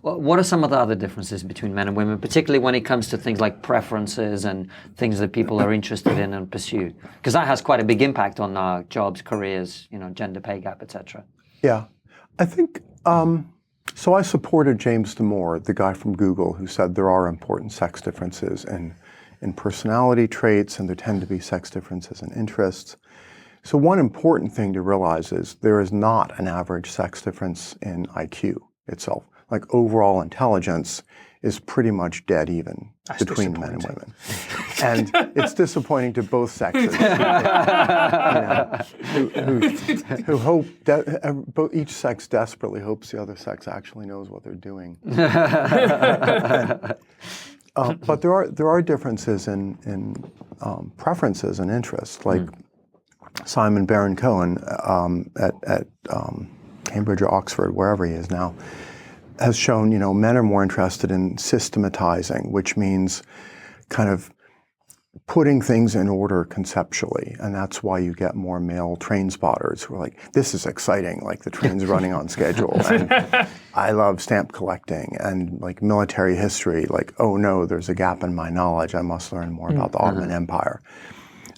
Well, what are some of the other differences between men and women, particularly when it comes to things like preferences and things that people are interested in and pursue? Because that has quite a big impact on our jobs, careers, gender pay gap, etc. Yeah, I think, so I supported James Damore, the guy from Google, who said there are important sex differences in personality traits, and there tend to be sex differences in interests. So one important thing to realize is there is not an average sex difference in IQ itself. Like overall intelligence is pretty much dead even between men and women. And it's disappointing to both sexes. Who hope that each sex desperately hopes the other sex actually knows what they're doing. But there are differences in preferences and interests. Like Simon Baron-Cohen at Cambridge or Oxford, wherever he is now, has shown, men are more interested in systematizing, which means kind of putting things in order conceptually. And that's why you get more male train spotters who are like, this is exciting, like the train's running on schedule. And I love stamp collecting and like military history, like, oh no, there's a gap in my knowledge. I must learn more about the Ottoman Empire.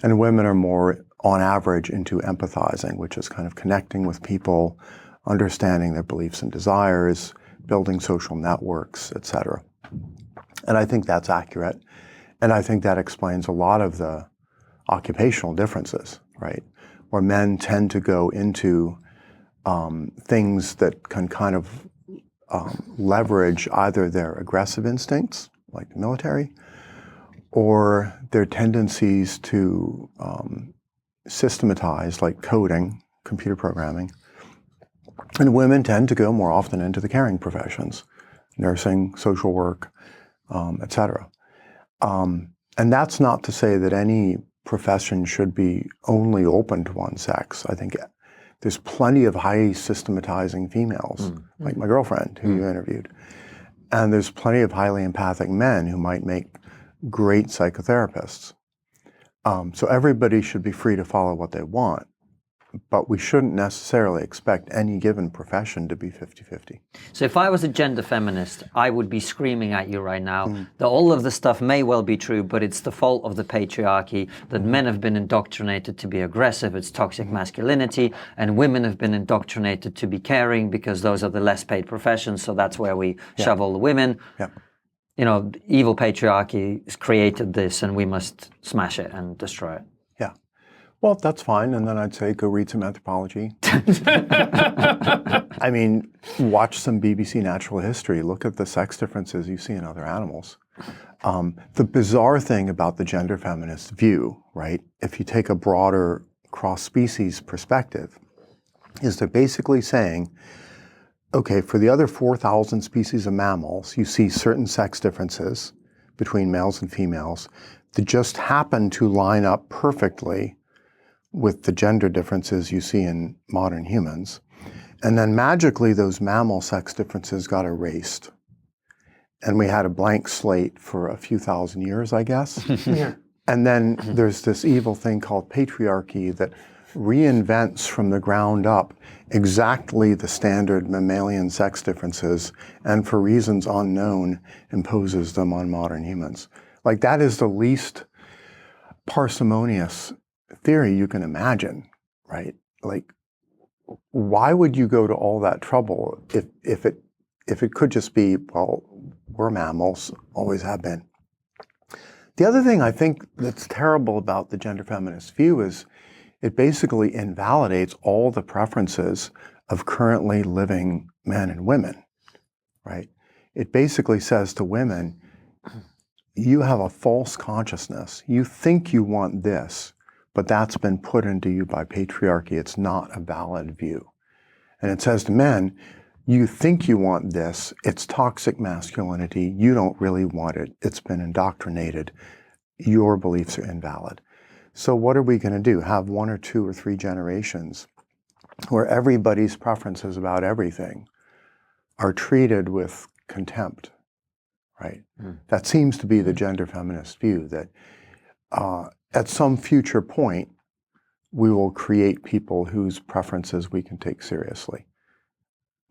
And women are more, on average, into empathizing, which is kind of connecting with people, understanding their beliefs and desires, building social networks, et cetera. And I think that's accurate. And I think that explains a lot of the occupational differences, right? Where men tend to go into things that can kind of leverage either their aggressive instincts, like the military, or their tendencies to systematize, like coding, computer programming. And women tend to go more often into the caring professions, nursing, social work, et cetera. And that's not to say that any profession should be only open to one sex. I think there's plenty of highly systematizing females, like my girlfriend who you interviewed. And there's plenty of highly empathic men who might make great psychotherapists. So everybody should be free to follow what they want. But we shouldn't necessarily expect any given profession to be 50-50. So if I was a gender feminist, I would be screaming at you right now that all of the stuff may well be true, but it's the fault of the patriarchy, that men have been indoctrinated to be aggressive, it's toxic masculinity, and women have been indoctrinated to be caring because those are the less paid professions, so that's where we shove all the women. Yeah. Evil patriarchy has created this and we must smash it and destroy it. Well, that's fine. And then I'd say go read some anthropology. I mean, watch some BBC Natural History. Look at the sex differences you see in other animals. The bizarre thing about the gender feminist view, right, if you take a broader cross-species perspective, is they're basically saying, okay, for the other 4,000 species of mammals, you see certain sex differences between males and females that just happen to line up perfectly with the gender differences you see in modern humans. And then magically those mammal sex differences got erased. And we had a blank slate for a few thousand years, I guess. And then there's this evil thing called patriarchy that reinvents from the ground up exactly the standard mammalian sex differences and for reasons unknown imposes them on modern humans. Like that is the least parsimonious theory you can imagine, right? Like, why would you go to all that trouble if it could just be, well, we're mammals, always have been. The other thing I think that's terrible about the gender feminist view is it basically invalidates all the preferences of currently living men and women, right? It basically says to women, you have a false consciousness. You think you want this, but that's been put into you by patriarchy. It's not a valid view. And it says to men, you think you want this, it's toxic masculinity, you don't really want it, it's been indoctrinated, your beliefs are invalid. So what are we going to do? Have 1 or 2 or 3 generations where everybody's preferences about everything are treated with contempt, right? That seems to be the gender feminist view, that at some future point, we will create people whose preferences we can take seriously.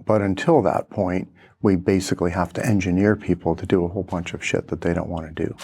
But until that point, we basically have to engineer people to do a whole bunch of shit that they don't want to do.